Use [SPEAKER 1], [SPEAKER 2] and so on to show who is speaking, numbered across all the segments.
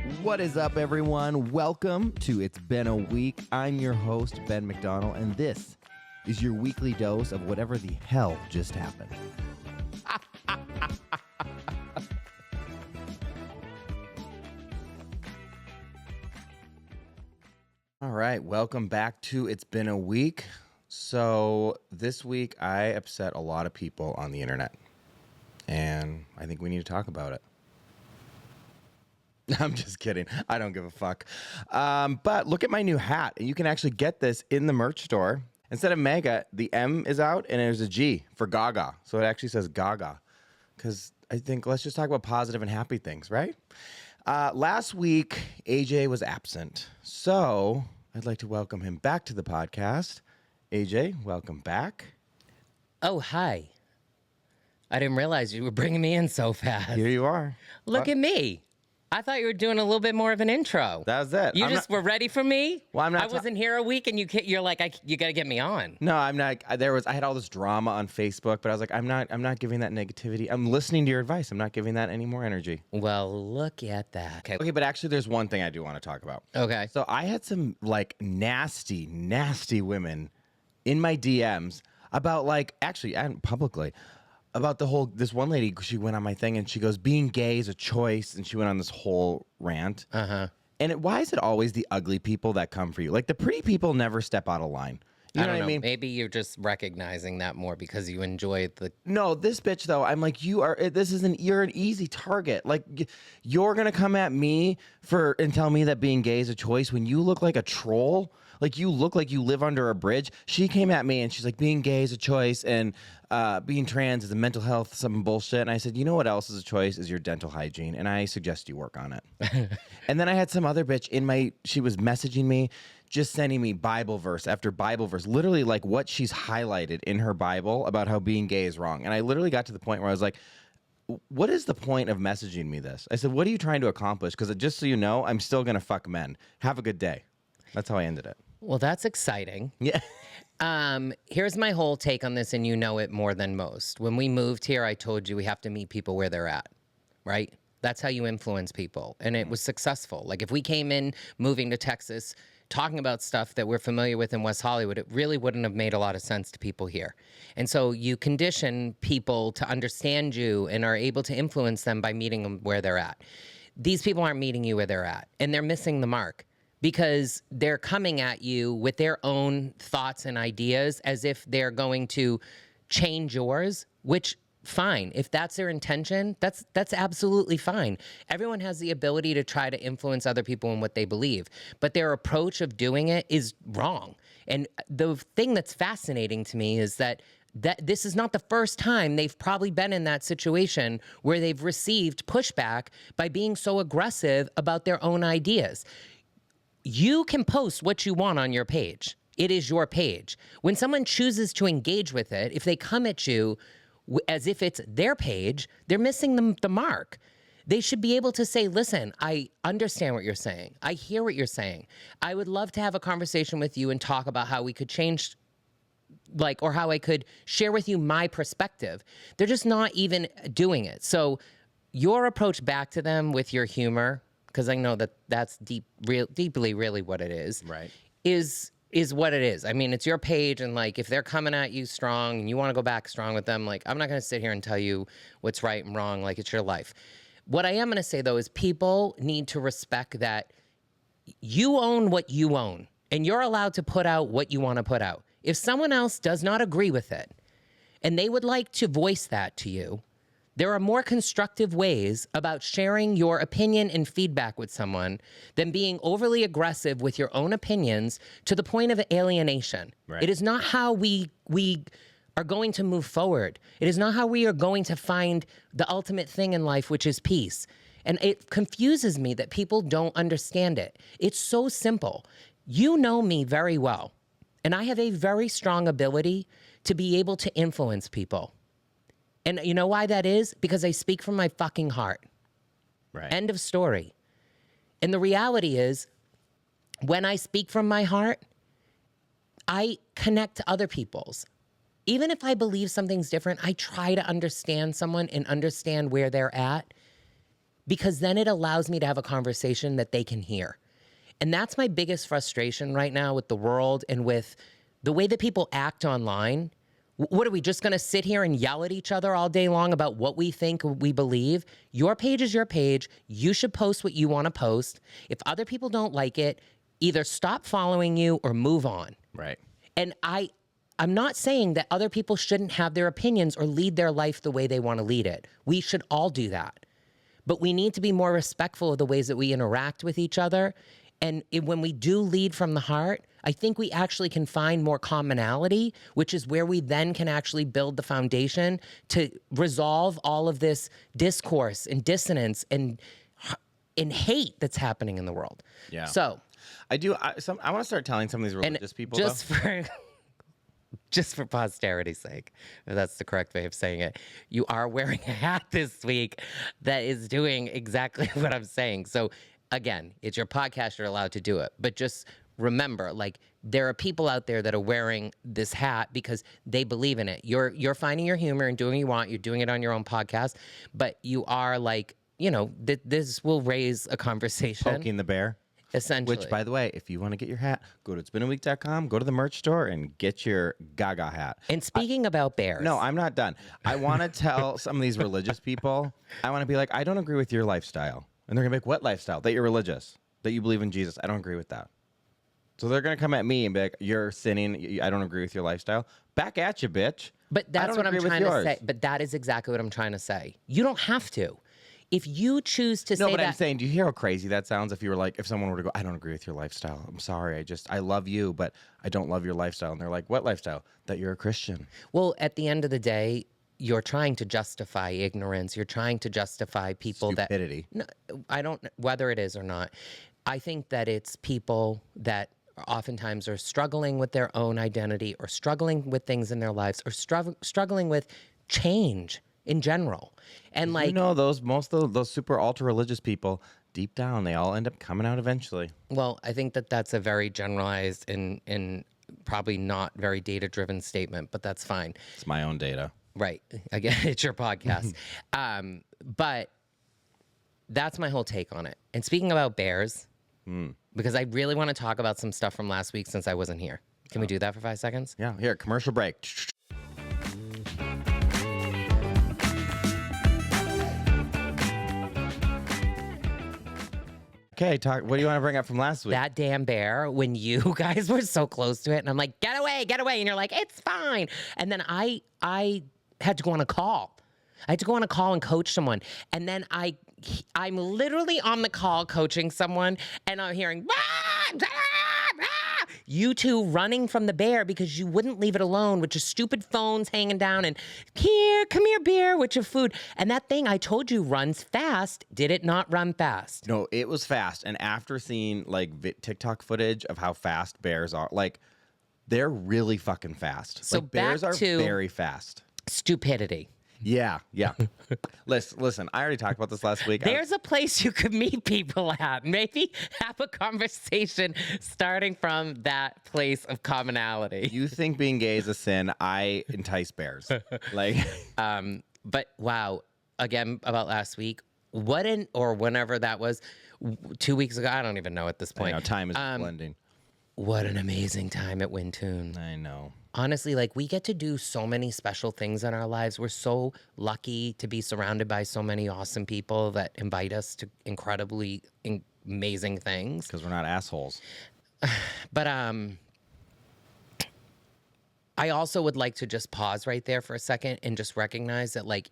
[SPEAKER 1] What is up, everyone? Welcome to It's Been a Week. I'm your host, Ben McDonald, and this is your weekly dose of whatever the hell just happened. All right, welcome back to It's Been a Week. So this week I upset a lot of people on the internet, and I think we need to talk about it. I'm just kidding. I don't give a fuck. But look at my new hat, and you can actually get this in the merch store. Instead of mega, the M is out, and there's a G for Gaga. So it actually says Gaga, because I think let's just talk about positive and happy things, right? Last week, AJ was absent, so I'd like to welcome him back to the podcast. AJ, welcome back.
[SPEAKER 2] Oh, hi. I didn't realize you were bringing me in so fast.
[SPEAKER 1] Here you are.
[SPEAKER 2] Look at me. I thought you were doing a little bit more of an intro.
[SPEAKER 1] That was it.
[SPEAKER 2] You were ready for me?
[SPEAKER 1] Well, I'm not.
[SPEAKER 2] I wasn't here a week, and you're like, you got to get me on.
[SPEAKER 1] No, I'm not. I had all this drama on Facebook, but I was like, I'm not giving that negativity. I'm listening to your advice. I'm not giving that any more energy.
[SPEAKER 2] Well, look at that.
[SPEAKER 1] Okay, but actually, there's one thing I do want to talk about.
[SPEAKER 2] Okay.
[SPEAKER 1] So I had some like nasty women in my DMs about actually publicly. About this one lady, she went on my thing and she goes, being gay is a choice. And she went on this whole rant.
[SPEAKER 2] Uh-huh.
[SPEAKER 1] And why is it always the ugly people that come for you? Like the pretty people never step out of line. You know what I mean?
[SPEAKER 2] Maybe you're just recognizing that more because you enjoy the...
[SPEAKER 1] No, this bitch though, I'm like, you're an easy target. Like you're going to come at me and tell me that being gay is a choice when you look like a troll. Like you look like you live under a bridge. She came at me and she's like, being gay is a choice and being trans is a mental health, some bullshit. And I said, you know what else is a choice is your dental hygiene. And I suggest you work on it. And then I had some other bitch she was messaging me, just sending me Bible verse after Bible verse, literally like what she's highlighted in her Bible about how being gay is wrong. And I literally got to the point where I was like, what is the point of messaging me this? I said, what are you trying to accomplish? Because just so you know, I'm still going to fuck men. Have a good day. That's how I ended it.
[SPEAKER 2] Well, that's exciting.
[SPEAKER 1] Yeah.
[SPEAKER 2] Here's my whole take on this, and you know it more than most. When we moved here, I told you we have to meet people where they're at, right? That's how you influence people, and it was successful. Like if we came in moving to Texas, talking about stuff that we're familiar with in West Hollywood, it really wouldn't have made a lot of sense to people here. And so you condition people to understand you and are able to influence them by meeting them where they're at. These people aren't meeting you where they're at, and they're missing the mark. Because they're coming at you with their own thoughts and ideas as if they're going to change yours, which, fine. If that's their intention, that's absolutely fine. Everyone has the ability to try to influence other people in what they believe, but their approach of doing it is wrong. And the thing that's fascinating to me is that this is not the first time they've probably been in that situation where they've received pushback by being so aggressive about their own ideas. You can post what you want on your page. It is your page. When someone chooses to engage with it, if they come at you as if it's their page, they're missing the mark. They should be able to say, listen, I understand what you're saying. I hear what you're saying. I would love to have a conversation with you and talk about how we could change, or how I could share with you my perspective. They're just not even doing it. So your approach back to them with your humor, because I know that's deeply really what it is,
[SPEAKER 1] right?
[SPEAKER 2] Is what it is. I mean, it's your page, and like if they're coming at you strong and you want to go back strong with them, like I'm not going to sit here and tell you what's right and wrong. Like it's your life. What I am going to say though is people need to respect that you own what you own, and you're allowed to put out what you want to put out. If someone else does not agree with it, and they would like to voice that to you, there are more constructive ways about sharing your opinion and feedback with someone than being overly aggressive with your own opinions to the point of alienation.
[SPEAKER 1] Right.
[SPEAKER 2] It is not how we are going to move forward. It is not how we are going to find the ultimate thing in life, which is peace. And it confuses me that people don't understand it. It's so simple. You know me very well, and I have a very strong ability to be able to influence people. And you know why that is? Because I speak from my fucking heart.
[SPEAKER 1] Right.
[SPEAKER 2] End of story. And the reality is, when I speak from my heart, I connect to other people's. Even if I believe something's different, I try to understand someone and understand where they're at. because then it allows me to have a conversation that they can hear. And that's my biggest frustration right now with the world and with the way that people act online. What are we just going to sit here and yell at each other all day long about what we think we believe? Your page is your page. You should post what you want to post. If other people don't like it, either stop following you or move on.
[SPEAKER 1] Right.
[SPEAKER 2] And I'm not saying that other people shouldn't have their opinions or lead their life the way they want to lead it. We should all do that. But we need to be more respectful of the ways that we interact with each other. And when we do lead from the heart, I think we actually can find more commonality, which is where we then can actually build the foundation to resolve all of this discourse and dissonance and hate that's happening in the world.
[SPEAKER 1] Yeah.
[SPEAKER 2] So
[SPEAKER 1] I want to start telling some of these religious people,
[SPEAKER 2] just for posterity's sake, if that's the correct way of saying it, you are wearing a hat this week that is doing exactly what I'm saying. So again, it's your podcast, you're allowed to do it. But just remember, like, there are people out there that are wearing this hat because they believe in it. You're finding your humor and doing what you want. You're doing it on your own podcast. But you are like, this will raise a conversation.
[SPEAKER 1] Poking the bear.
[SPEAKER 2] Essentially.
[SPEAKER 1] Which, by the way, if you want to get your hat, go to it'sbeenaweek.com, go to the merch store, and get your Gaga hat.
[SPEAKER 2] And speaking about bears.
[SPEAKER 1] No, I'm not done. I want to tell some of these religious people, I want to be like, I don't agree with your lifestyle. And they're going to be like, what lifestyle? That you're religious, that you believe in Jesus. I don't agree with that. So they're going to come at me and be like, you're sinning. I don't agree with your lifestyle. Back at you, bitch.
[SPEAKER 2] But that's what I'm trying to say. But that is exactly what I'm trying to say. You don't have to. If you choose to say that.
[SPEAKER 1] No, but I'm saying, do you hear how crazy that sounds if you were like, if someone were to go, I don't agree with your lifestyle. I'm sorry. I love you, but I don't love your lifestyle. And they're like, what lifestyle? That you're a Christian.
[SPEAKER 2] Well, at the end of the day, you're trying to justify ignorance. You're trying to justify people
[SPEAKER 1] Stupidity.
[SPEAKER 2] No, I don't, whether it is or not. I think that it's people that oftentimes are struggling with their own identity or struggling with things in their lives or struggling with change in general. And like,
[SPEAKER 1] most of those super ultra religious people, deep down, they all end up coming out eventually.
[SPEAKER 2] Well, I think that that's a very generalized and probably not very data-driven statement, but that's fine.
[SPEAKER 1] It's my own data.
[SPEAKER 2] Right. Again, it's your podcast. But that's my whole take on it. And speaking about bears, because I really want to talk about some stuff from last week since I wasn't here. Can we do that for 5 seconds?
[SPEAKER 1] Yeah. Here, commercial break. Okay, what do you want to bring up from last week?
[SPEAKER 2] That damn bear, when you guys were so close to it, and I'm like, get away, and you're like, it's fine. And then I had to go on a call. I had to go on a call and coach someone. And then I'm literally on the call coaching someone, and I'm hearing, you two running from the bear because you wouldn't leave it alone with your stupid phones hanging down and come here, bear, with your food. And that thing I told you runs fast. Did it not run fast?
[SPEAKER 1] No, it was fast. And after seeing like TikTok footage of how fast bears are, like they're really fucking fast.
[SPEAKER 2] So
[SPEAKER 1] like bears
[SPEAKER 2] back
[SPEAKER 1] are
[SPEAKER 2] to
[SPEAKER 1] very fast.
[SPEAKER 2] Stupidity.
[SPEAKER 1] Yeah. Listen, I already talked about this last week.
[SPEAKER 2] There's a place you could meet people at. Maybe have a conversation starting from that place of commonality.
[SPEAKER 1] You think being gay is a sin? I entice bears. Like,
[SPEAKER 2] but wow, again about last week. Or whenever that was, 2 weeks ago. I don't even know at this point.
[SPEAKER 1] I know, time is blending.
[SPEAKER 2] What an amazing time at Wyntoon.
[SPEAKER 1] I know.
[SPEAKER 2] Honestly, like, we get to do so many special things in our lives. We're so lucky to be surrounded by so many awesome people that invite us to incredibly amazing things.
[SPEAKER 1] Because we're not assholes.
[SPEAKER 2] But I also would like to just pause right there for a second and just recognize that, like,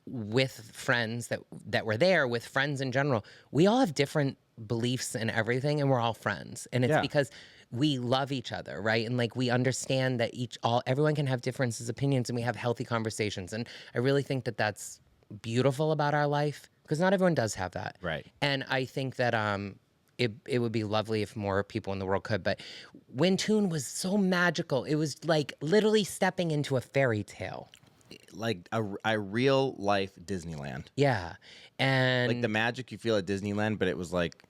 [SPEAKER 2] with friends that were there, with friends in general, we all have different beliefs and everything, and we're all friends. And it's because we love each other, right? And like, we understand that everyone can have differences, opinions, and we have healthy conversations. And I really think that that's beautiful about our life, because not everyone does have that.
[SPEAKER 1] Right.
[SPEAKER 2] And I think that it would be lovely if more people in the world could. But Wyntoon was so magical. It was like literally stepping into a fairy tale.
[SPEAKER 1] Like a real life Disneyland.
[SPEAKER 2] Yeah. And
[SPEAKER 1] like the magic you feel at Disneyland, but it was like,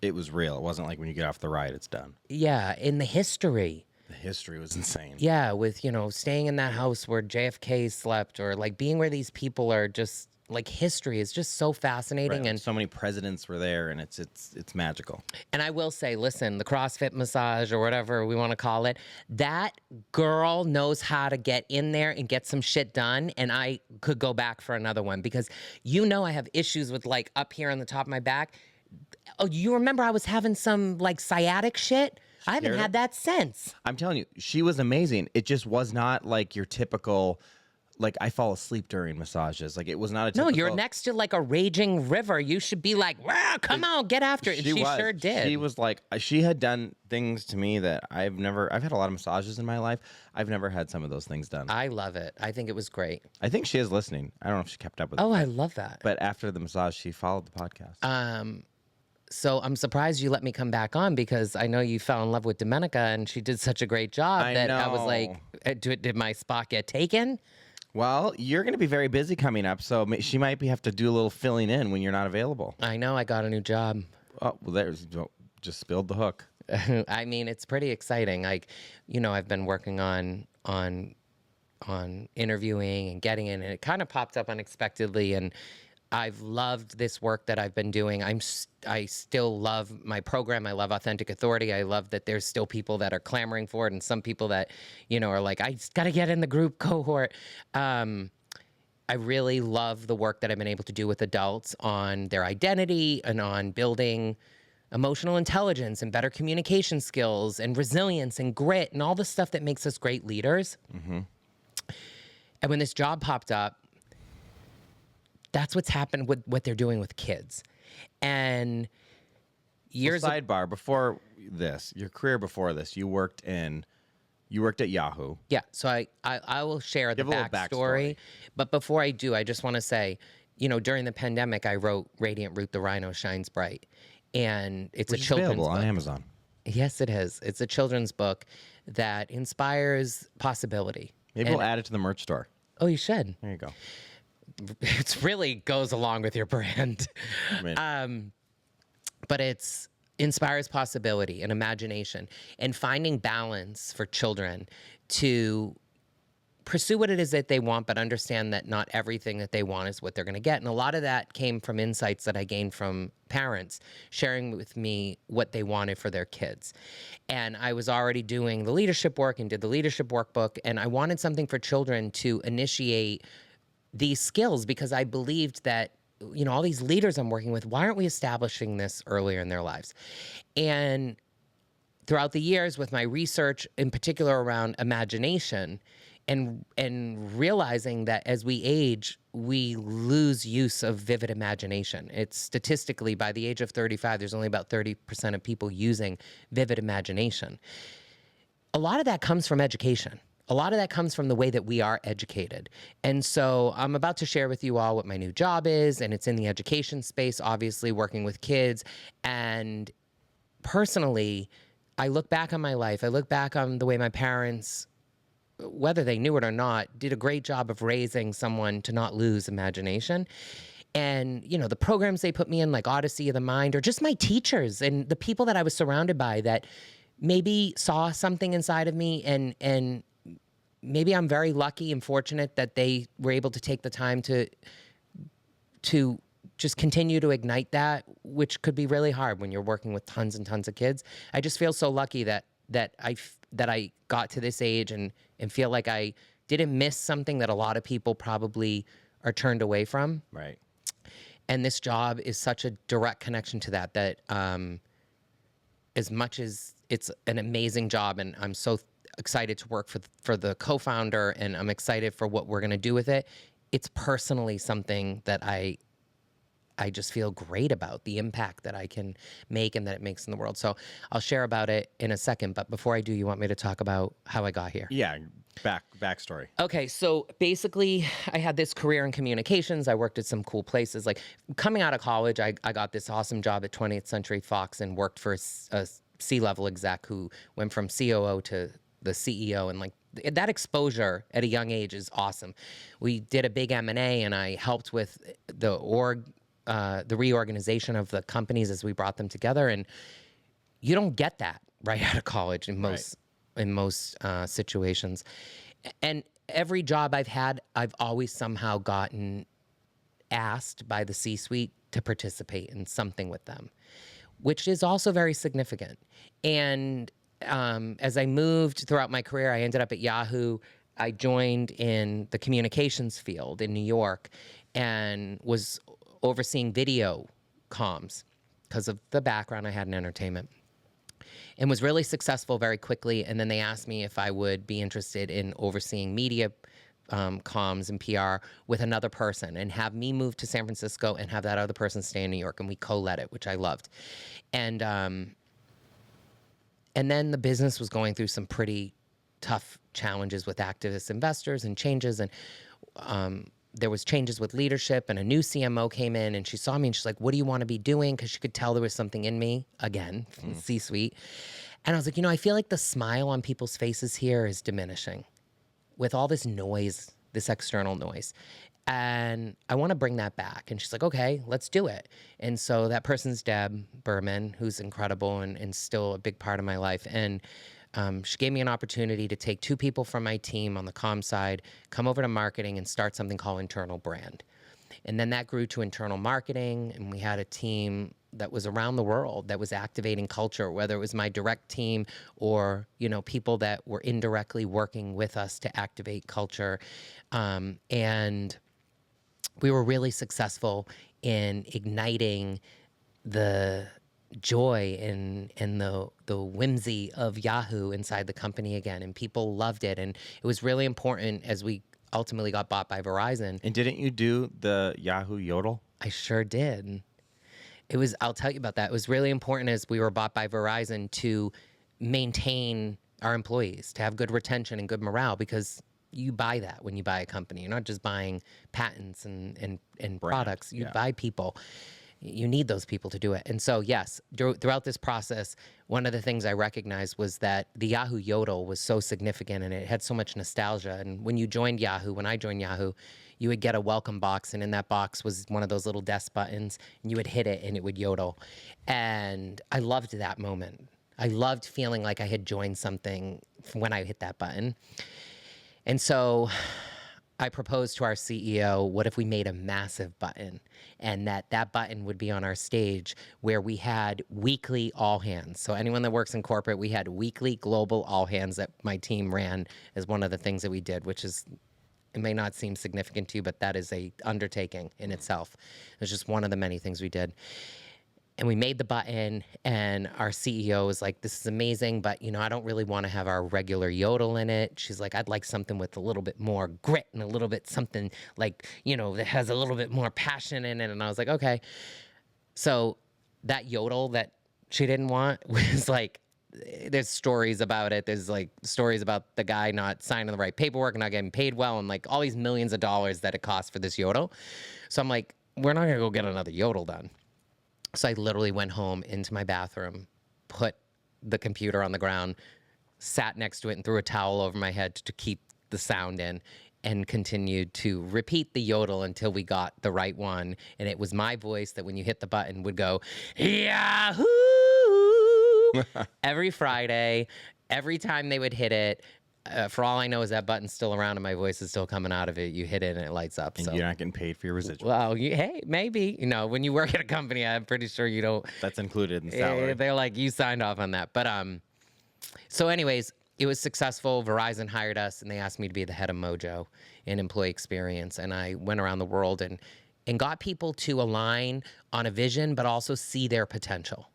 [SPEAKER 1] it was real. It wasn't like when you get off the ride, it's done.
[SPEAKER 2] Yeah. In the history.
[SPEAKER 1] The history was insane.
[SPEAKER 2] Yeah. With, staying in that house where JFK slept, or like being where these people are just like history is just so fascinating.
[SPEAKER 1] Right.
[SPEAKER 2] And
[SPEAKER 1] So many presidents were there, and it's magical.
[SPEAKER 2] And I will say, listen, the CrossFit massage or whatever we want to call it, that girl knows how to get in there and get some shit done. And I could go back for another one because I have issues with like up here on the top of my back. Oh, you remember I was having some like sciatic shit? I haven't had that since.
[SPEAKER 1] I'm telling you, she was amazing. It just was not like your typical, like I fall asleep during massages. Like it was not a typical.
[SPEAKER 2] No, you're next to like a raging river. You should be like, wow, come on, get after it. And she sure did.
[SPEAKER 1] She was like, she had done things to me that I've had a lot of massages in my life. I've never had some of those things done.
[SPEAKER 2] I love it. I think it was great.
[SPEAKER 1] I think she is listening. I don't know if she kept up with it.
[SPEAKER 2] Oh, I love that.
[SPEAKER 1] But after the massage, she followed the podcast.
[SPEAKER 2] So I'm surprised you let me come back on because I know you fell in love with Domenica and she did such a great job I was like, did my spot get taken?
[SPEAKER 1] Well, you're going to be very busy coming up, so she might have to do a little filling in when you're not available.
[SPEAKER 2] I know. I got a new job.
[SPEAKER 1] Oh, well, just spilled the hook.
[SPEAKER 2] I mean, it's pretty exciting. Like, I've been working on interviewing and getting in, and it kind of popped up unexpectedly. And I've loved this work that I've been doing. I still love my program. I love Authentic Authority. I love that there's still people that are clamoring for it, and some people that, are like, I just got to get in the group cohort. I really love the work that I've been able to do with adults on their identity and on building emotional intelligence and better communication skills and resilience and grit and all the stuff that makes us great leaders. Mm-hmm. And when this job popped up, that's what's happened with what they're doing with kids. And
[SPEAKER 1] sidebar, before this, your career before this, you worked at Yahoo.
[SPEAKER 2] Yeah, so I will share the backstory. But before I do, I just want to say, during the pandemic, I wrote Radiant Root, the Rhino Shines Bright. And it's a children's book.
[SPEAKER 1] On Amazon.
[SPEAKER 2] Yes, it is. It's a children's book that inspires possibility.
[SPEAKER 1] Maybe we'll add it to the merch store.
[SPEAKER 2] Oh, you should.
[SPEAKER 1] There you go.
[SPEAKER 2] It really goes along with your brand. But it's inspires possibility and imagination and finding balance for children to pursue what it is that they want, but understand that not everything that they want is what they're going to get. And a lot of that came from insights that I gained from parents sharing with me what they wanted for their kids. And I was already doing the leadership work and did the leadership workbook. And I wanted something for children to initiate these skills because I believed that, all these leaders I'm working with, why aren't we establishing this earlier in their lives? And throughout the years with my research, in particular around imagination, and realizing that as we age, we lose use of vivid imagination. It's statistically, by the age of 35, there's only about 30% of people using vivid imagination. A lot of that comes from education. A lot of that comes from the way that we are educated. And so I'm about to share with you all what my new job is, and it's in the education space, obviously working with kids. And personally, I look back on my life. I look back on the way my parents, whether they knew it or not, did a great job of raising someone to not lose imagination. And, the programs they put me in, like Odyssey of the Mind, or just my teachers and the people that I was surrounded by that maybe saw something inside of me, and maybe I'm very lucky and fortunate that they were able to take the time to just continue to ignite that, which could be really hard when you're working with tons and tons of kids. I just feel so lucky that I got to this age and feel like I didn't miss something that a lot of people probably are turned away from.
[SPEAKER 1] Right.
[SPEAKER 2] And this job is such a direct connection to that as much as it's an amazing job, and I'm so excited to work for the co-founder, and I'm excited for what we're going to do with it. It's personally something that I just feel great about, the impact that I can make and that it makes in the world. So I'll share about it in a second. But before I do, you want me to talk about how I got here?
[SPEAKER 1] Yeah, backstory.
[SPEAKER 2] Okay, so basically, I had this career in communications. I worked at some cool places. Like coming out of college, I got this awesome job at 20th Century Fox and worked for a C-level exec who went from COO to the CEO, and like that exposure at a young age is awesome. We did a big M&A, and I helped with the reorganization of the companies as we brought them together. And you don't get that right out of college in most situations. And every job I've had, I've always somehow gotten asked by the C-suite to participate in something with them, which is also very significant. And as I moved throughout my career, I ended up at Yahoo. I joined in the communications field in New York and was overseeing video comms because of the background I had in entertainment, and was really successful very quickly. And then they asked me if I would be interested in overseeing media comms and PR with another person, and have me move to San Francisco and have that other person stay in New York, and we co-led it, which I loved. And then the business was going through some pretty tough challenges with activist investors and changes, and there was changes with leadership, and a new CMO came in, and she saw me and she's like, what do you want to be doing? Because she could tell there was something in me, again, from the C-suite. And I was like, I feel like the smile on people's faces here is diminishing with all this noise, this external noise. And I want to bring that back. And she's like, okay, let's do it. And so that person's Deb Berman, who's incredible and still a big part of my life. And she gave me an opportunity to take 2 people from my team on the comm side, come over to marketing, and start something called internal brand. And then that grew to internal marketing, and we had a team that was around the world that was activating culture, whether it was my direct team or, people that were indirectly working with us to activate culture. And we were really successful in igniting the joy and the whimsy of Yahoo inside the company again, and people loved it. And it was really important as we ultimately got bought by Verizon.
[SPEAKER 1] And didn't you do the Yahoo yodel?
[SPEAKER 2] I sure did. I'll tell you about that. It was really important as we were bought by Verizon to maintain our employees, to have good retention and good morale, because you buy that when you buy a company. You're not just buying patents and products. You buy people. You need those people to do it. And so, yes, throughout this process, one of the things I recognized was that the Yahoo Yodel was so significant and it had so much nostalgia. And when I joined Yahoo, you would get a welcome box, and in that box was one of those little desk buttons, and you would hit it and it would yodel. And I loved that moment. I loved feeling like I had joined something when I hit that button. And so I proposed to our CEO, what if we made a massive button, and that button would be on our stage where we had weekly all hands. So anyone that works in corporate, we had weekly global all hands that my team ran as one of the things that we did, which is, it may not seem significant to you, but that is a undertaking in itself. It was just one of the many things we did. And we made the button, and our CEO was like, this is amazing, but, I don't really want to have our regular yodel in it. She's like, I'd like something with a little bit more grit and a little bit something like, that has a little bit more passion in it. And I was like, okay. So that yodel that she didn't want was like, there's stories about it. There's like stories about the guy not signing the right paperwork and not getting paid well, and like all these millions of dollars that it costs for this yodel. So I'm like, we're not going to go get another yodel done. So I literally went home into my bathroom, put the computer on the ground, sat next to it, and threw a towel over my head to keep the sound in, and continued to repeat the yodel until we got the right one. And it was my voice that when you hit the button would go, Yahoo! Every Friday, every time they would hit it. For all I know is that button's still around and my voice is still coming out of it. You hit it and it lights up.
[SPEAKER 1] And you're not getting paid for your residual.
[SPEAKER 2] Well, hey, maybe. When you work at a company, I'm pretty sure you don't.
[SPEAKER 1] That's included in the salary.
[SPEAKER 2] They're like, you signed off on that. But so anyways, it was successful. Verizon hired us, and they asked me to be the head of Mojo in employee experience. And I went around the world and got people to align on a vision, but also see their potential.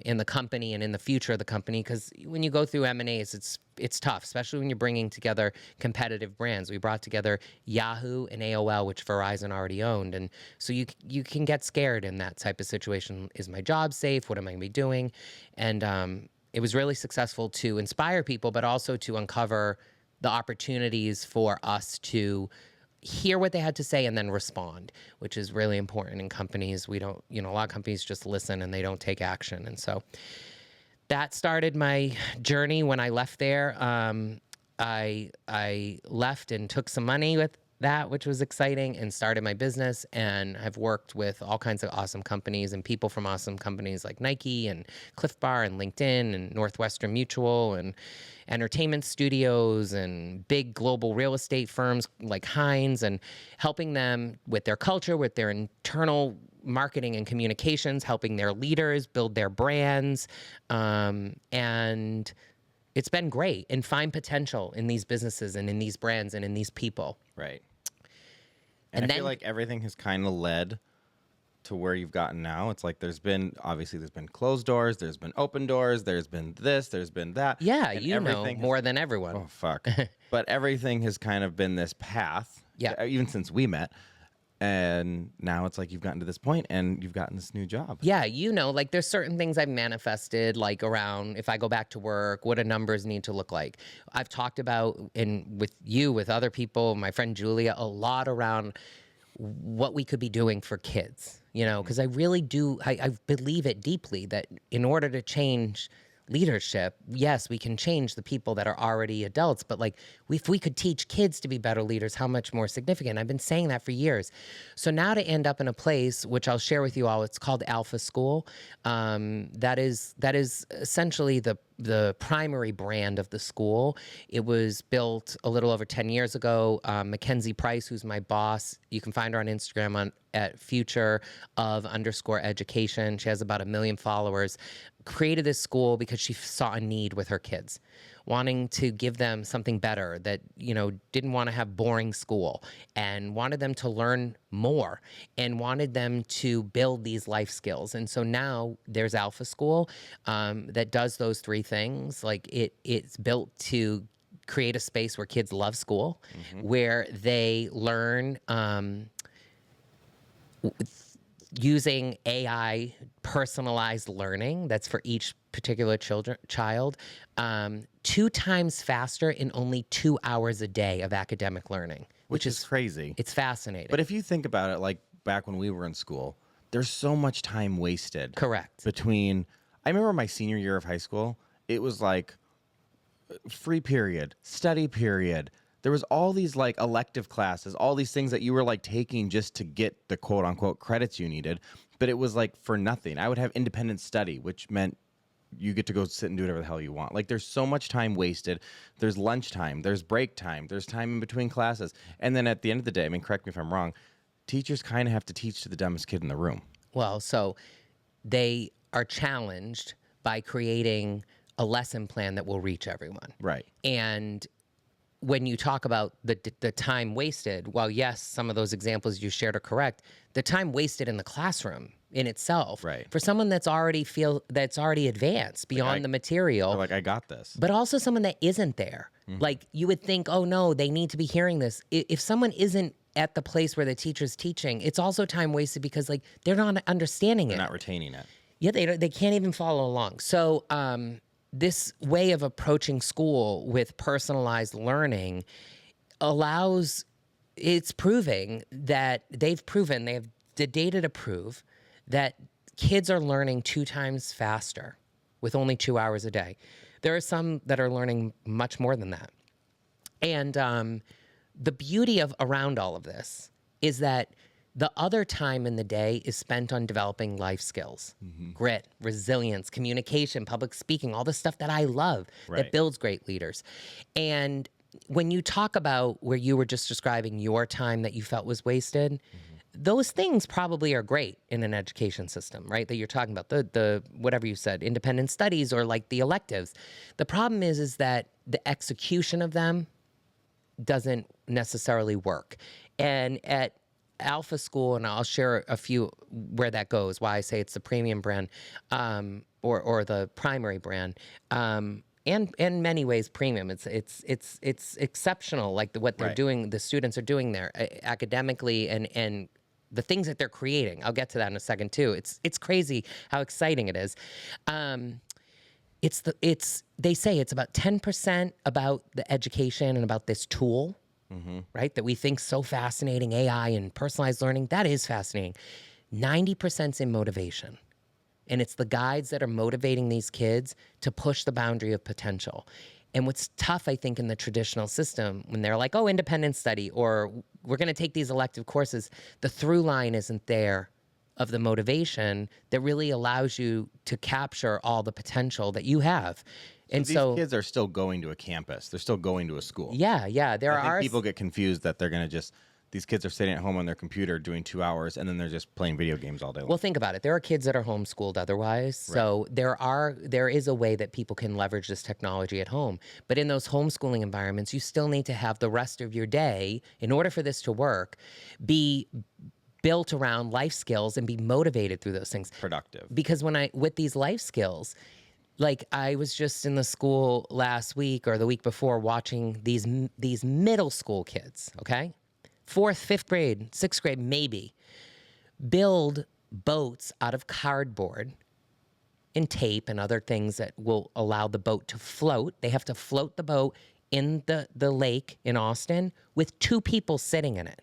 [SPEAKER 2] In the company and in the future of the company, because when you go through M&As, it's tough, especially when you're bringing together competitive brands. We brought together Yahoo and AOL, which Verizon already owned, and so you can get scared in that type of situation. Is my job safe? What am I going to be doing? And it was really successful to inspire people, but also to uncover the opportunities for us to hear what they had to say and then respond, which is really important in companies. We don't, a lot of companies just listen and they don't take action. And so that started my journey when I left there. I left and took some money that, which was exciting, and started my business. And I've worked with all kinds of awesome companies and people from awesome companies like Nike and Cliff Bar and LinkedIn and Northwestern Mutual and entertainment studios and big global real estate firms like Hines, and helping them with their culture, with their internal marketing and communications, helping their leaders build their brands. And it's been great, and find potential in these businesses and in these brands and in these people.
[SPEAKER 1] Right. And I feel like everything has kind of led to where you've gotten now. It's like there's been closed doors, there's been open doors, there's been this, there's been that.
[SPEAKER 2] Yeah, you know more than everyone.
[SPEAKER 1] Oh, fuck. But everything has kind of been this path, even since we met. And now it's like you've gotten to this point and you've gotten this new job.
[SPEAKER 2] Yeah, you know, like there's certain things I've manifested, like around if I go back to work, what do numbers need to look like? I've talked about with other people, my friend Julia, a lot around what we could be doing for kids, you know, because I really do, I believe it deeply that in order to change leadership, yes, we can change the people that are already adults, but like if we could teach kids to be better leaders, how much more significant? I've been saying that for years. So now to end up in a place, which I'll share with you all, it's called Alpha School. That is essentially the primary brand of the school. It was built a little over 10 years ago. Mackenzie Price, who's my boss, you can find her on Instagram at future_of_education. She has about 1 million followers. Created this school because she saw a need with her kids, wanting to give them something better, that, you know, didn't want to have boring school and wanted them to learn more and wanted them to build these life skills. And so now there's Alpha School that does those three things. Like it's built to create a space where kids love school, where they learn using AI personalized learning that's for each particular child, 2 times faster in only 2 hours a day of academic learning,
[SPEAKER 1] which is crazy.
[SPEAKER 2] It's fascinating.
[SPEAKER 1] But if you think about it, like back when we were in school, there's so much time wasted.
[SPEAKER 2] Correct.
[SPEAKER 1] Between, I remember my senior year of high school, it was like free period, study period. There was all these like elective classes, all these things that you were like taking just to get the quote unquote credits you needed, but it was like for nothing. I would have independent study, which meant you get to go sit and do whatever the hell you want. Like there's so much time wasted. There's lunch time, there's break time, there's time in between classes. And then at the end of the day, I mean, correct me if I'm wrong, teachers kind of have to teach to the dumbest kid in the room.
[SPEAKER 2] Well, so they are challenged by creating a lesson plan that will reach everyone.
[SPEAKER 1] Right.
[SPEAKER 2] And when you talk about the time wasted, while yes, some of those examples you shared are correct, the time wasted in the classroom in itself,
[SPEAKER 1] right,
[SPEAKER 2] for someone that's already advanced beyond the material,
[SPEAKER 1] like I got this,
[SPEAKER 2] but also someone that isn't there. Like you would think, oh no, they need to be hearing this. If someone isn't at the place where the teacher's teaching, it's also time wasted because like they're not understanding
[SPEAKER 1] they're not retaining it.
[SPEAKER 2] Yeah, they can't even follow along. So this way of approaching school with personalized learning it's proving that they have the data to prove that kids are learning 2 times faster with only 2 hours a day. There are some that are learning much more than that. And the beauty around all of this is that the other time in the day is spent on developing life skills, grit, resilience, communication, public speaking, all the stuff that I love that builds great leaders. And when you talk about where you were just describing your time that you felt was wasted, those things probably are great in an education system, right? That you're talking about, the whatever you said, independent studies or like the electives. The problem is that the execution of them doesn't necessarily work. And at Alpha School, and I'll share a few where that goes, why I say it's the premium brand or the primary brand. And in many ways premium. It's exceptional, like what they're doing, the students are doing there academically and the things that they're creating. I'll get to that in a second too. It's crazy how exciting it is. They say it's about 10% about the education and about this tool. Right? That we think so fascinating, AI and personalized learning, that is fascinating. 90% in motivation. And it's the guides that are motivating these kids to push the boundary of potential. And what's tough, I think, in the traditional system, when they're like, oh, independent study, or we're going to take these elective courses, the through line isn't there of the motivation that really allows you to capture all the potential that you have. And
[SPEAKER 1] These kids are still going to a campus. They're still going to a school.
[SPEAKER 2] yeah, there
[SPEAKER 1] I think
[SPEAKER 2] are
[SPEAKER 1] people get confused that they're going to just, these kids are sitting at home on their computer doing 2 hours and then they're just playing video games all day long.
[SPEAKER 2] Well, think about it. There are kids that are homeschooled otherwise. So there is a way that people can leverage this technology at home. But in those homeschooling environments, you still need to have the rest of your day, in order for this to work, be built around life skills and be motivated through those things.
[SPEAKER 1] Productive.
[SPEAKER 2] Because with these life skills, like I was just in the school last week or the week before watching these middle school kids, okay? 4th, 5th grade, 6th grade, maybe, build boats out of cardboard and tape and other things that will allow the boat to float. They have to float the boat in the lake in Austin with 2 people sitting in it.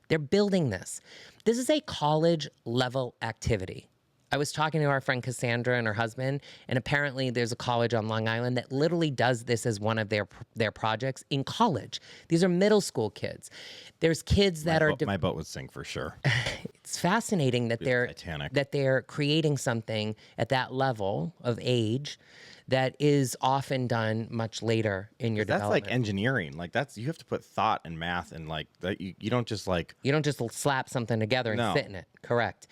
[SPEAKER 2] They're building this. This is a college level activity. I was talking to our friend Cassandra and her husband, and apparently there's a college on Long Island that literally does this as one of their projects in college. These are middle school kids. There's kids that
[SPEAKER 1] my boat would sink for sure.
[SPEAKER 2] It's fascinating that
[SPEAKER 1] Titanic.
[SPEAKER 2] they're creating something at that level of age that is often done much later in your
[SPEAKER 1] That's
[SPEAKER 2] development.
[SPEAKER 1] like engineering. Like you have to put thought and math and like that. You don't just like.
[SPEAKER 2] You don't just slap something together and sit in it. Correct.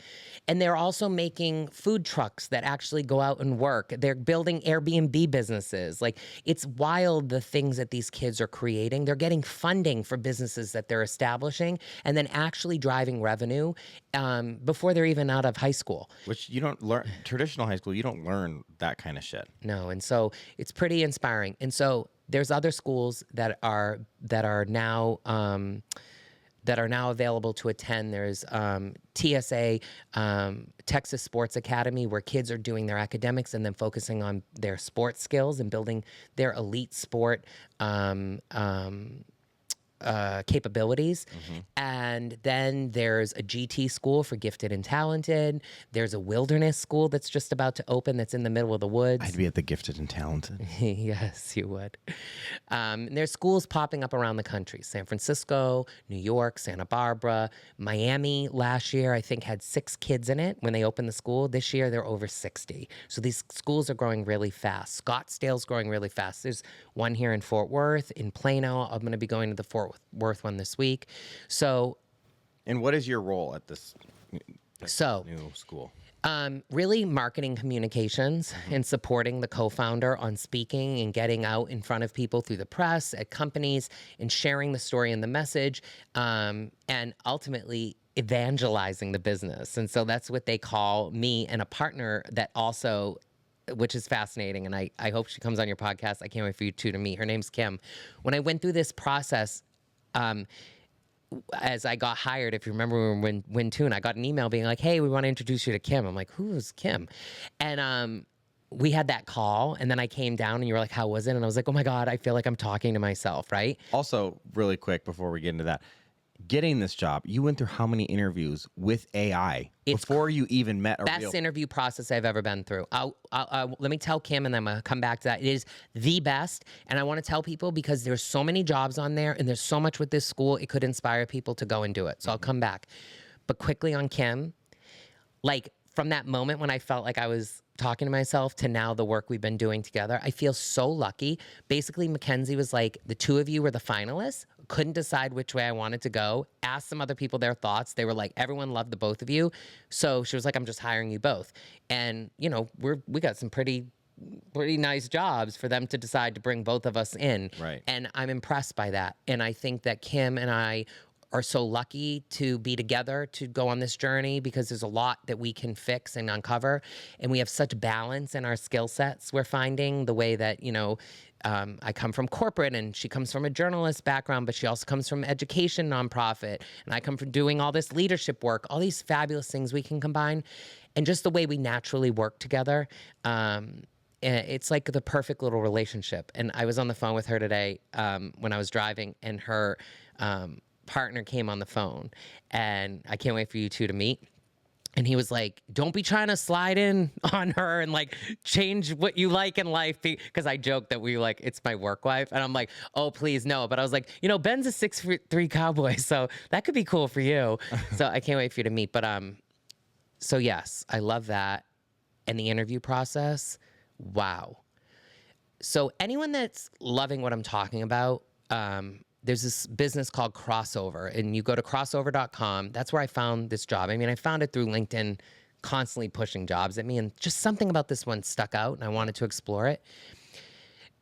[SPEAKER 2] And they're also making food trucks that actually go out and work. They're building Airbnb businesses. Like, it's wild the things that these kids are creating. They're getting funding for businesses that they're establishing and then actually driving revenue before they're even out of high school.
[SPEAKER 1] Which you don't learn. Traditional high school, you don't learn that kind of shit.
[SPEAKER 2] No, and so it's pretty inspiring. And so there's other schools that are now available to attend. There's TSA, Texas Sports Academy, where kids are doing their academics and then focusing on their sports skills and building their elite sport capabilities. And then there's a GT school for gifted and talented. There's a wilderness school that's just about to open that's in the middle of the woods.
[SPEAKER 1] I'd be at the gifted and talented.
[SPEAKER 2] Yes, you would. There's schools popping up around the country. San Francisco, New York, Santa Barbara, Miami last year, I think, had 6 kids in it when they opened the school. This year, they're over 60. So these schools are growing really fast. Scottsdale's growing really fast. There's one here in Fort Worth, in Plano. I'm going to be going to the Fort Worth one this week. So,
[SPEAKER 1] and what is your role at this new school?
[SPEAKER 2] Really marketing communications and supporting the co-founder on speaking and getting out in front of people through the press, at companies, and sharing the story and the message, and ultimately evangelizing the business. And so that's what they call me, and a partner that also, which is fascinating, and I hope she comes on your podcast. I can't wait for you two to meet. Her name's Kim. When I went through this process, as I got hired, if you remember, we were in Wyntoon, I got an email being like, hey, we want to introduce you to Kim. I'm like, who's Kim? And we had that call, and then I came down, and you were like, how was it? And I was like, oh my God, I feel like I'm talking to myself, right?
[SPEAKER 1] Also, really quick before we get into that, getting this job, you went through how many interviews with AI before you even met a
[SPEAKER 2] best interview process I've ever been through. Let me tell Kim, and then I'm going to come back to that. It is the best, and I want to tell people because there's so many jobs on there, and there's so much with this school, it could inspire people to go and do it. So I'll come back. But quickly on Kim, like from that moment when I felt like I was talking to myself to now the work we've been doing together, I feel so lucky. Basically, Mackenzie was like, the two of you were the finalists, couldn't decide which way I wanted to go, asked some other people their thoughts. They were like, everyone loved the both of you. So she was like, I'm just hiring you both. And, you know, we got some pretty nice jobs for them to decide to bring both of us in.
[SPEAKER 1] Right.
[SPEAKER 2] And I'm impressed by that. And I think that Kim and I are so lucky to be together to go on this journey because there's a lot that we can fix and uncover. And we have such balance in our skill sets. We're finding the way that, you know, I come from corporate and she comes from a journalist background, but she also comes from education nonprofit. And I come from doing all this leadership work, all these fabulous things we can combine. And just the way we naturally work together, it's like the perfect little relationship. And I was on the phone with her today when I was driving, and her partner came on the phone, and I can't wait for you two to meet. And he was like, don't be trying to slide in on her and like change what you like in life. Because I joked that it's my work wife. And I'm like, oh, please, no. But I was like, Ben's a 6'3" cowboy. So that could be cool for you. So I can't wait for you to meet. But so yes, I love that. And the interview process, wow. So anyone that's loving what I'm talking about, there's this business called Crossover, and you go to crossover.com. That's where I found this job. I mean, I found it through LinkedIn, constantly pushing jobs at me, and just something about this one stuck out, and I wanted to explore it.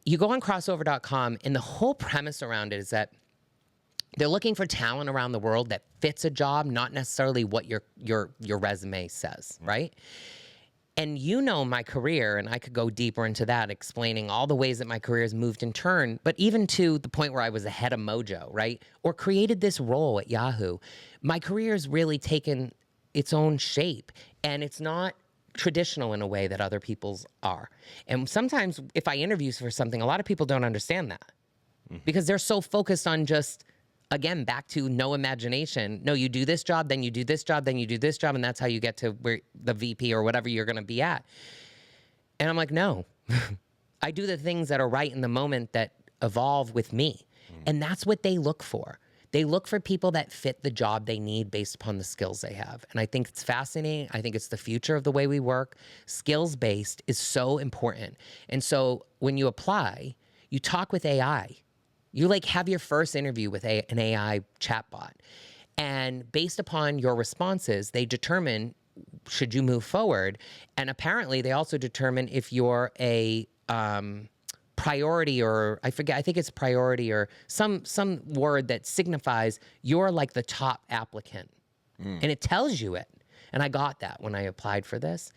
[SPEAKER 2] You go on crossover.com, and the whole premise around it is that they're looking for talent around the world that fits a job, not necessarily what your resume says, right? And my career, and I could go deeper into that, explaining all the ways that my career has moved and turned, but even to the point where I was ahead of Mojo, right? Or created this role at Yahoo. My career has really taken its own shape, and it's not traditional in a way that other people's are. And sometimes if I interview for something, a lot of people don't understand that because they're so focused on just, again, back to no imagination. No, you do this job, then you do this job, then you do this job, and that's how you get to where the VP or whatever you're going to be at. And I'm like, no. I do the things that are right in the moment that evolve with me. And that's what they look for. They look for people that fit the job they need based upon the skills they have. And I think it's fascinating. I think it's the future of the way we work. Skills-based is so important. And so when you apply, you talk with AI. You have your first interview with an AI chatbot. And based upon your responses, they determine, should you move forward? And apparently they also determine if you're a priority, or I forget, I think it's priority or some word that signifies you're like the top applicant. And it tells you it. And I got that when I applied for this.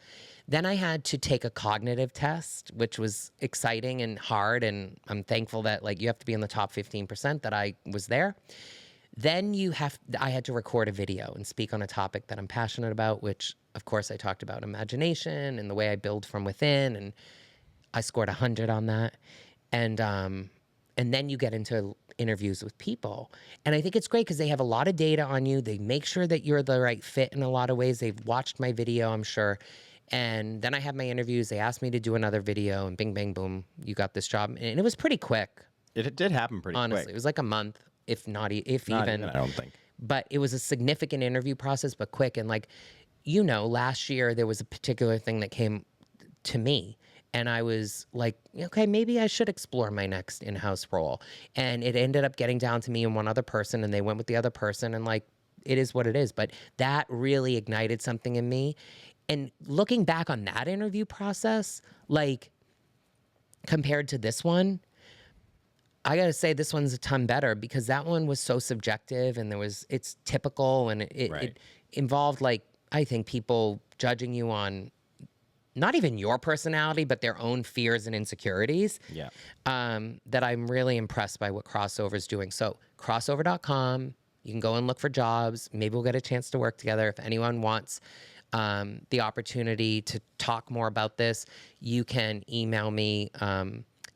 [SPEAKER 2] Then I had to take a cognitive test, which was exciting and hard. And I'm thankful that you have to be in the top 15% that I was there. Then I had to record a video and speak on a topic that I'm passionate about, which of course I talked about imagination and the way I build from within. And I scored 100 on that. And then you get into interviews with people. And I think it's great because they have a lot of data on you. They make sure that you're the right fit in a lot of ways. They've watched my video, I'm sure. And then I had my interviews. They asked me to do another video, and bing, bang, boom, you got this job. And it was pretty quick.
[SPEAKER 1] It did happen pretty
[SPEAKER 2] honestly.
[SPEAKER 1] quick.
[SPEAKER 2] It was like a month, if not even.
[SPEAKER 1] I don't think.
[SPEAKER 2] But it was a significant interview process, but quick. And last year there was a particular thing that came to me. And I was like, okay, maybe I should explore my next in-house role. And it ended up getting down to me and one other person, and they went with the other person, and it is what it is. But that really ignited something in me. And looking back on that interview process, compared to this one, I got to say this one's a ton better because that one was so subjective, and it's typical, and it involved I think people judging you on not even your personality, but their own fears and insecurities.
[SPEAKER 1] Yeah.
[SPEAKER 2] That I'm really impressed by what Crossover is doing. So crossover.com, you can go and look for jobs. Maybe we'll get a chance to work together. If anyone wants the opportunity to talk more about this, you can email me.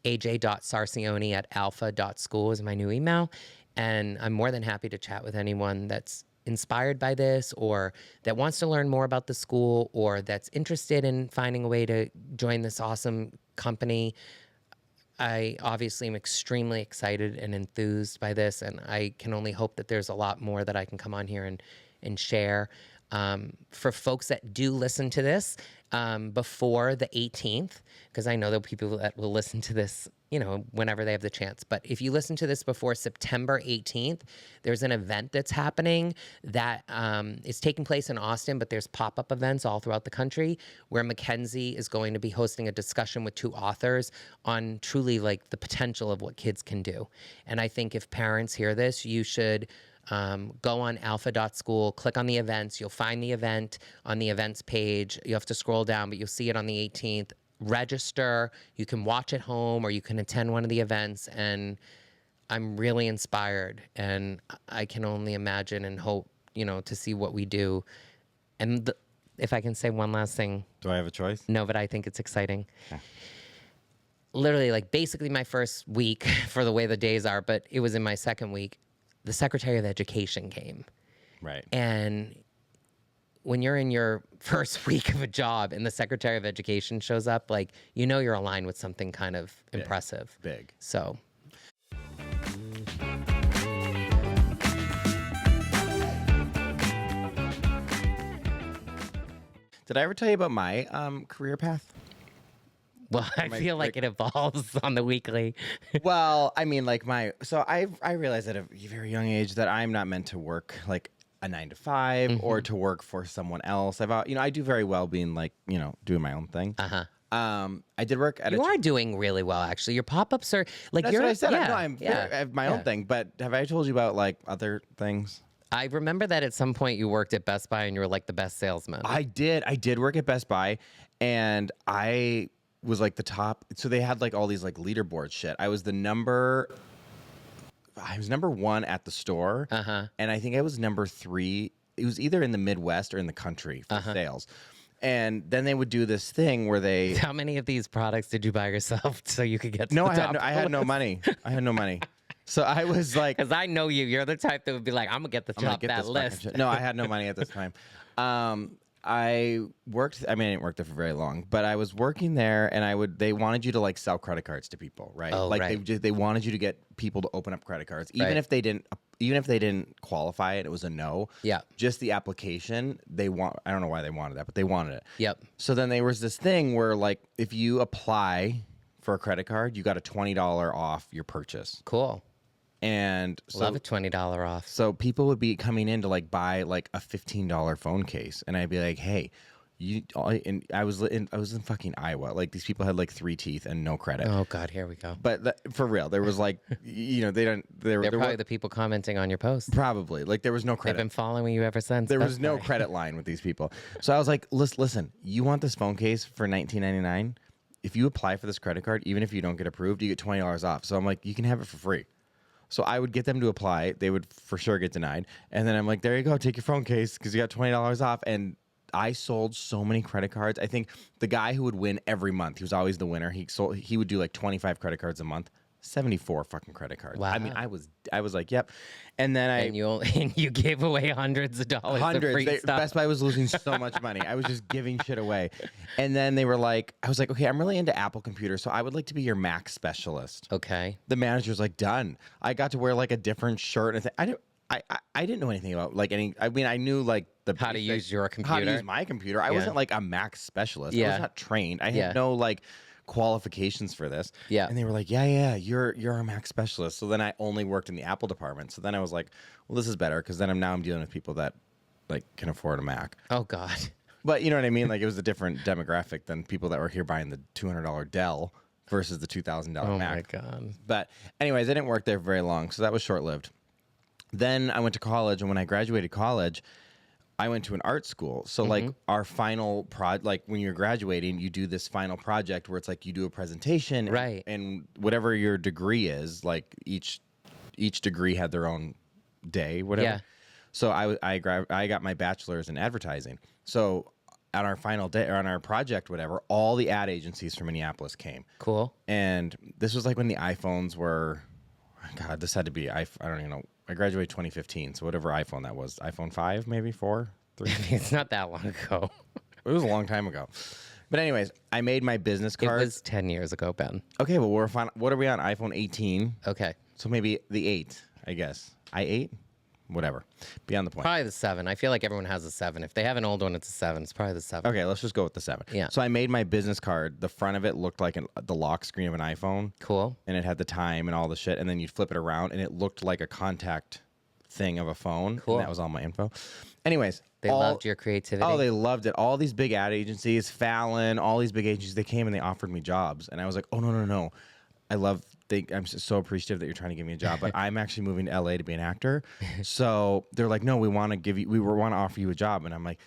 [SPEAKER 2] aj.sarcione@alpha.school is my new email. And I'm more than happy to chat with anyone that's inspired by this, or that wants to learn more about the school, or that's interested in finding a way to join this awesome company. I obviously am extremely excited and enthused by this, and I can only hope that there's a lot more that I can come on here and share. For folks that do listen to this before the 18th, because I know there are people that will listen to this, whenever they have the chance. But if you listen to this before September 18th, there's an event that's happening that is taking place in Austin, but there's pop-up events all throughout the country where Mackenzie is going to be hosting a discussion with 2 authors on truly the potential of what kids can do. And I think if parents hear this, you should go on alpha.school, click on the events. You'll find the event on the events page. You have to scroll down, but you'll see it on the 18th. Register. You can watch at home, or you can attend one of the events. And I'm really inspired, and I can only imagine and hope, to see what we do. And if I can say one last thing.
[SPEAKER 1] Do I have a choice?
[SPEAKER 2] No, but I think it's exciting.
[SPEAKER 1] Okay.
[SPEAKER 2] Literally, basically my first week for the way the days are, but it was in my second week. The Secretary of Education came.
[SPEAKER 1] Right.
[SPEAKER 2] And when you're in your first week of a job and the Secretary of Education shows up, like, you know you're aligned with something kind of impressive.
[SPEAKER 1] Big.
[SPEAKER 2] So.
[SPEAKER 1] Did I ever tell you about my career path?
[SPEAKER 2] Well, I feel like it evolves on the weekly.
[SPEAKER 1] Well, I mean, like I realized at a very young age that I'm not meant to work like a 9 to 5 or to work for someone else. I do very well being like, doing my own thing. I did work at
[SPEAKER 2] You are doing really well, actually. Your pop-ups are like
[SPEAKER 1] That's
[SPEAKER 2] you're.
[SPEAKER 1] what I said.
[SPEAKER 2] Yeah,
[SPEAKER 1] I have my own thing. But have I told you about like other things?
[SPEAKER 2] I remember that at some point you worked at Best Buy and you were like the best salesman.
[SPEAKER 1] I did work at Best Buy, and I was like the top. So they had like all these like leaderboard shit. I was number 1 at the store, and I think I was number 3. It was either in the Midwest or in the country for sales. And then they would do this thing where they.
[SPEAKER 2] How many of these products did you buy yourself so you could get to
[SPEAKER 1] No,
[SPEAKER 2] the
[SPEAKER 1] I
[SPEAKER 2] top?
[SPEAKER 1] I had no money. I had no money. So I was like,
[SPEAKER 2] because I know you. You're the type that would be like, I'm gonna get the top of that list.
[SPEAKER 1] No, I had no money at this time. I worked. I mean, I didn't work there for very long, but I was working there, and they wanted you to like sell credit cards to people, right?
[SPEAKER 2] Oh,
[SPEAKER 1] like
[SPEAKER 2] right.
[SPEAKER 1] they wanted you to get people to open up credit cards, even
[SPEAKER 2] Right.
[SPEAKER 1] if they didn't qualify it. It was a no.
[SPEAKER 2] Yeah.
[SPEAKER 1] Just the application. I don't know why they wanted that, but they wanted it.
[SPEAKER 2] Yep.
[SPEAKER 1] So then there was this thing where like if you apply for a credit card, you got a $20 off your purchase.
[SPEAKER 2] Cool.
[SPEAKER 1] And so,
[SPEAKER 2] Love a $20 off.
[SPEAKER 1] So people would be coming in to like buy like a $15 phone case, and I'd be like, "Hey, and I was in fucking Iowa. Like these people had like 3 teeth and no credit.
[SPEAKER 2] Oh God, here we go.
[SPEAKER 1] But for real, there was like, they don't.
[SPEAKER 2] They're probably the people commenting on your post.
[SPEAKER 1] Probably like there was no
[SPEAKER 2] They've
[SPEAKER 1] credit.
[SPEAKER 2] been following you ever since.
[SPEAKER 1] There was no credit line with these people. So I was like, listen, you want this phone case for $19.99? If you apply for this credit card, even if you don't get approved, you get $20 off. So I'm like, you can have it for free. So I would get them to apply. They would for sure get denied. And then I'm like, there you go. Take your phone case because you got $20 off. And I sold so many credit cards. I think the guy who would win every month, he was always the winner. He would do like 25 credit cards a month. 74 fucking credit cards.
[SPEAKER 2] Wow.
[SPEAKER 1] I mean, I was like, yep. And then
[SPEAKER 2] And you gave away hundreds of dollars of free stuff.
[SPEAKER 1] Best Buy was losing so much money. I was just giving shit away. And then they were like, I was like, okay, I'm really into Apple computers, so I would like to be your Mac specialist.
[SPEAKER 2] Okay.
[SPEAKER 1] The manager's like, done. I got to wear like a different shirt. And I didn't know anything about like any. I mean, I knew like
[SPEAKER 2] How to use your computer.
[SPEAKER 1] how to use my computer. I wasn't like a Mac specialist. I
[SPEAKER 2] Yeah.
[SPEAKER 1] was not trained. I
[SPEAKER 2] Yeah.
[SPEAKER 1] had no like qualifications for this.
[SPEAKER 2] Yeah.
[SPEAKER 1] And they were like, yeah, you're a Mac specialist. So then I only worked in the Apple department. So then I was like, well, this is better because then I'm dealing with people that like can afford a Mac.
[SPEAKER 2] Oh God.
[SPEAKER 1] But you know what I mean? Like it was a different demographic than people that were here buying the $200 Dell versus the $2,000
[SPEAKER 2] Oh
[SPEAKER 1] Mac.
[SPEAKER 2] my God.
[SPEAKER 1] But anyways, I didn't work there very long, so that was short-lived. Then I went to college, and when I graduated college, I went to an art school. So like our final like when you're graduating, you do this final project where it's like you do a presentation,
[SPEAKER 2] Right.
[SPEAKER 1] And whatever your degree is, like each degree had their own day, whatever.
[SPEAKER 2] Yeah.
[SPEAKER 1] So I got my bachelor's in advertising. So on our final day or on our project, whatever, all the ad agencies from Minneapolis came.
[SPEAKER 2] Cool.
[SPEAKER 1] And this was like when the iPhones were, God, this had to be, I don't even know. I graduated 2015, so whatever iPhone that was, iPhone 5, maybe 4, 3.
[SPEAKER 2] It's not that long ago.
[SPEAKER 1] It was a long time ago. But anyways, I made my business
[SPEAKER 2] It
[SPEAKER 1] card.
[SPEAKER 2] was 10 years ago, Ben.
[SPEAKER 1] Okay, well, what are we on? iPhone 18.
[SPEAKER 2] Okay.
[SPEAKER 1] So maybe the 8, I guess. i8? Whatever. Beyond the point.
[SPEAKER 2] Probably the 7. I feel like everyone has a 7. If they have an old one, it's a 7. It's probably the 7.
[SPEAKER 1] Okay, let's just go with the 7.
[SPEAKER 2] Yeah.
[SPEAKER 1] So I made my business card. The front of it looked like the lock screen of an iPhone.
[SPEAKER 2] Cool.
[SPEAKER 1] And it had the time and all the shit. And then you'd flip it around, and it looked like a contact thing of a phone.
[SPEAKER 2] Cool.
[SPEAKER 1] And that was all my info. Anyways.
[SPEAKER 2] They loved your creativity.
[SPEAKER 1] Oh, they loved it. All these big ad agencies, Fallon, all these big agencies, they came and they offered me jobs. And I was like, oh, no. I'm so appreciative that you're trying to give me a job, but I'm actually moving to LA to be an actor. So they're like, no, we want to offer you a job. And I'm like,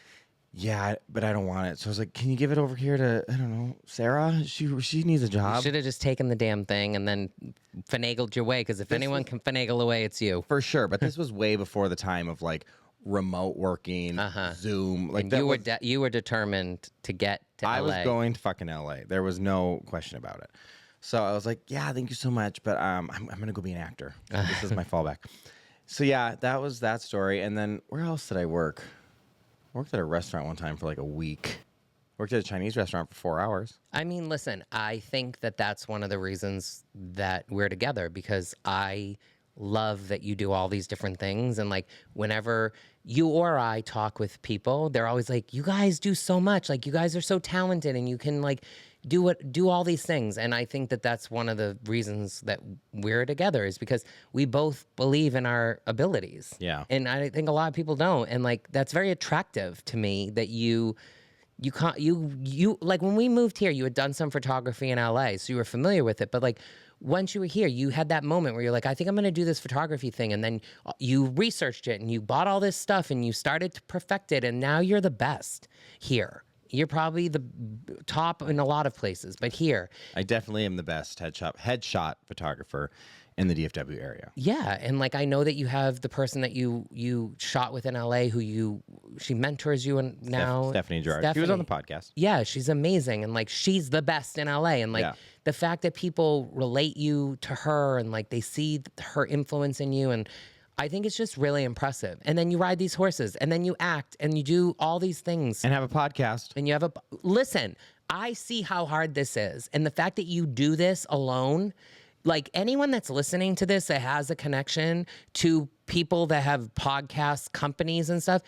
[SPEAKER 1] yeah, but I don't want it. So I was like, can you give it over here to, I don't know, Sarah? She needs a
[SPEAKER 2] You
[SPEAKER 1] job.
[SPEAKER 2] should have just taken the damn thing and then finagled your way, because if anyone can finagle away, it's you.
[SPEAKER 1] For sure. But this was way before the time of like remote working, Zoom. Like
[SPEAKER 2] And you were determined to get to LA.
[SPEAKER 1] I was going to fucking LA. There was no question about it. So I was like, yeah, thank you so much, but I'm going to go be an actor. This is my fallback. So yeah, that was that story. And then where else did I work? Worked at a restaurant one time for like a week. Worked at a Chinese restaurant for 4 hours.
[SPEAKER 2] I mean, listen, I think that that's one of the reasons that we're together, because I love that you do all these different things. And like, whenever you or I talk with people, they're always like, you guys do so much. Like, you guys are so talented and you can like do all these things. And I think that that's one of the reasons that we're together, is because we both believe in our abilities.
[SPEAKER 1] Yeah.
[SPEAKER 2] And I think a lot of people don't. And like, that's very attractive to me that you can't, you like, when we moved here, you had done some photography in LA, so you were familiar with it. But like, once you were here, you had that moment where you're like, I think I'm going to do this photography thing. And then you researched it and you bought all this stuff and you started to perfect it. And now you're the best here. You're probably the top in a lot of places, but here.
[SPEAKER 1] I definitely am the best headshot photographer in the DFW area.
[SPEAKER 2] Yeah, and like, I know that you have the person that you shot with in LA, who she mentors you, and now
[SPEAKER 1] Stephanie Gerard. She was on the podcast.
[SPEAKER 2] Yeah, she's amazing, and like, she's the best in LA, and like, the fact that people relate you to her and like they see her influence in you, and I think it's just really impressive. And then you ride these horses, and then you act, and you do all these things,
[SPEAKER 1] And have a podcast.
[SPEAKER 2] and you have listen. I see how hard this is, and the fact that you do this alone. Like, anyone that's listening to this that has a connection to people that have podcasts, companies and stuff,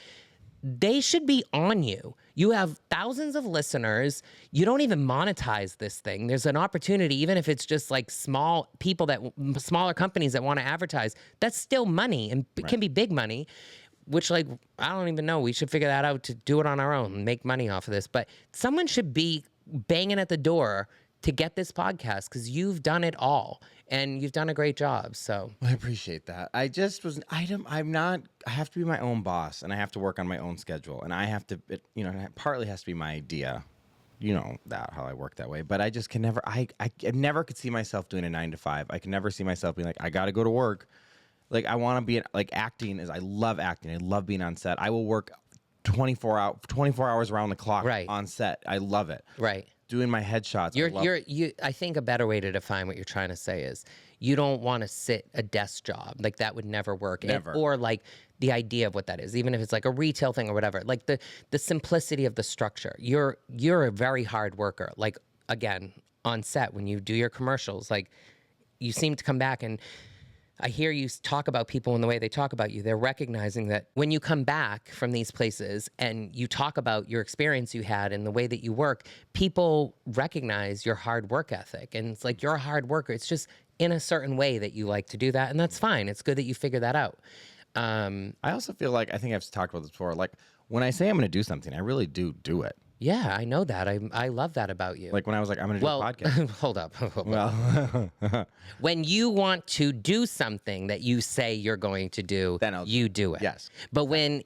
[SPEAKER 2] they should be on you. You have thousands of listeners. You don't even monetize this thing. There's an opportunity, even if it's just like smaller companies that want to advertise, that's still money, and it can be big money, which, like, I don't even know. We should figure that out to do it on our own and make money off of this. But someone should be banging at the door to get this podcast, because you've done it all and you've done a great job. So
[SPEAKER 1] I appreciate that. I just was, I have to be my own boss, and I have to work on my own schedule, and I have to, it partly has to be my idea. You know that, how I work that way, but I just can never, I never could see myself doing a 9 to 5. I can never see myself being like, I got to go to work. Like, I want to be like, acting I love acting. I love being on set. I will work 24 hours around the clock on set. I love it.
[SPEAKER 2] Right.
[SPEAKER 1] Doing my headshots.
[SPEAKER 2] I think a better way to define what you're trying to say is, you don't want to sit a desk job. Like, that would never work.
[SPEAKER 1] Never.
[SPEAKER 2] Or like, the idea of what that is, even if it's like a retail thing or whatever, like the simplicity of the structure. You're a very hard worker. Like, again, on set, when you do your commercials, like, you seem to come back, and I hear you talk about people in the way they talk about you. They're recognizing that when you come back from these places and you talk about your experience you had and the way that you work, people recognize your hard work ethic. And it's like, you're a hard worker. It's just in a certain way that you like to do that. And that's fine. It's good that you figure that out.
[SPEAKER 1] I also feel like, I think I've talked about this before, like, when I say I'm going to do something, I really do it.
[SPEAKER 2] Yeah, I know that. I love that about you.
[SPEAKER 1] Like, when I was like, I'm going to do a podcast.
[SPEAKER 2] Hold up.
[SPEAKER 1] Well,
[SPEAKER 2] when you want to do something that you say you're going to do,
[SPEAKER 1] then
[SPEAKER 2] you do it.
[SPEAKER 1] Yes.
[SPEAKER 2] But when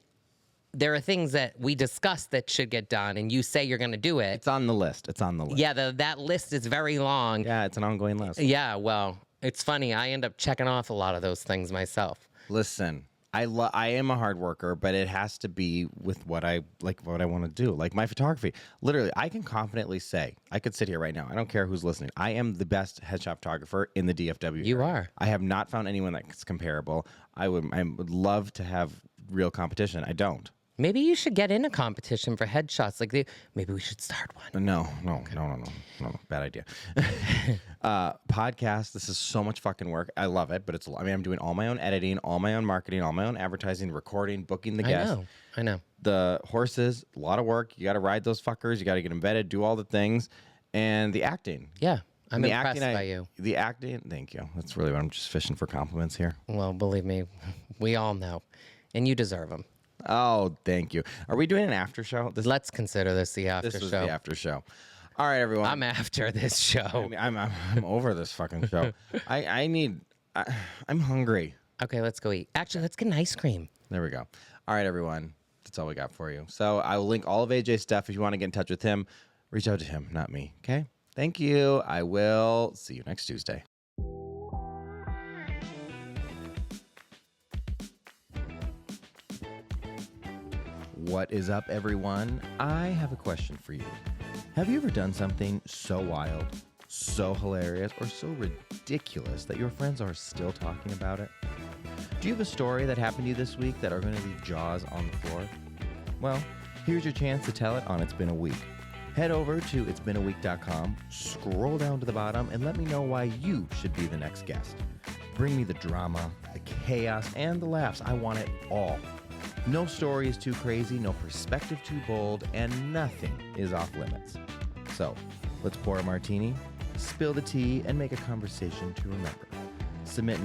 [SPEAKER 2] there are things that we discuss that should get done, and you say you're going to do it.
[SPEAKER 1] It's on the list.
[SPEAKER 2] Yeah, that list is very long.
[SPEAKER 1] Yeah, it's an ongoing list.
[SPEAKER 2] Yeah, well, it's funny. I end up checking off a lot of those things myself.
[SPEAKER 1] Listen, I am a hard worker, but it has to be with what I want to do. Like, my photography. Literally, I can confidently say, I could sit here right now. I don't care who's listening. I am the best headshot photographer in the DFW.
[SPEAKER 2] You
[SPEAKER 1] area.
[SPEAKER 2] are.
[SPEAKER 1] I have not found anyone that's comparable. I would love to have real competition. I don't.
[SPEAKER 2] Maybe you should get in a competition for headshots. Like, maybe we should start one.
[SPEAKER 1] No. Bad idea. Podcast. This is so much fucking work. I love it, but I'm doing all my own editing, all my own marketing, all my own advertising, recording, booking the guests.
[SPEAKER 2] I know.
[SPEAKER 1] The horses, a lot of work. You got to ride those fuckers. You got to get embedded, do all the things, and the acting.
[SPEAKER 2] Yeah, I'm
[SPEAKER 1] the
[SPEAKER 2] impressed
[SPEAKER 1] acting,
[SPEAKER 2] by you.
[SPEAKER 1] The acting. Thank you. That's really what I'm just fishing for compliments here.
[SPEAKER 2] Well, believe me, we all know, and you deserve them.
[SPEAKER 1] Oh, thank you. Are we doing an after show?
[SPEAKER 2] Let's consider this the after
[SPEAKER 1] This was
[SPEAKER 2] show.
[SPEAKER 1] the after show. All right, everyone.
[SPEAKER 2] I'm after this show.
[SPEAKER 1] I'm over this fucking show. I'm hungry.
[SPEAKER 2] Okay, let's go eat. Actually, let's get an ice cream.
[SPEAKER 1] There we go. All right, everyone. That's all we got for you. So I will link all of AJ's stuff. If you want to get in touch with him, reach out to him, not me. Okay? Thank you. I will see you next Tuesday. What is up, everyone? I have a question for you. Have you ever done something so wild, so hilarious, or so ridiculous that your friends are still talking about it? Do you have a story that happened to you this week that are going to leave jaws on the floor? Well, Here's your chance to tell it on It's Been a Week. Head over to itsbeenaweek.com, scroll down to the bottom, and let me know why you should be the next guest. Bring me the drama, the chaos, and the laughs. I want it all. No story is too crazy, no perspective too bold, and nothing is off limits. So, let's pour a martini, spill the tea, and make a conversation to remember. Submit now.